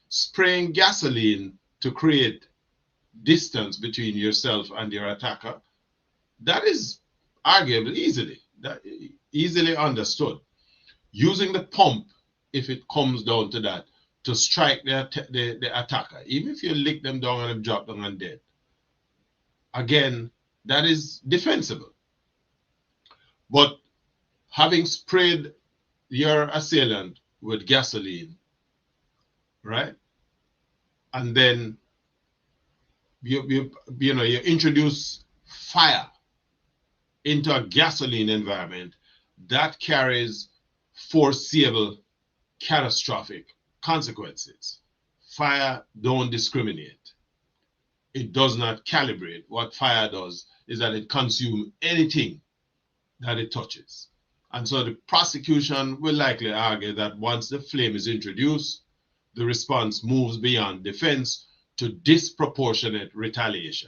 spraying gasoline to create distance between yourself and your attacker, that is arguable easily understood. Using the pump, if it comes down to that, to strike the attacker, even if you lick them down and drop them and dead, again, that is defensible. But having sprayed your assailant with gasoline, right, and then you introduce fire into a gasoline environment, that carries foreseeable catastrophic consequences. Fire don't discriminate. It does not calibrate. What fire does is that it consumes anything that it touches. And so the prosecution will likely argue that once the flame is introduced, the response moves beyond defense to disproportionate retaliation.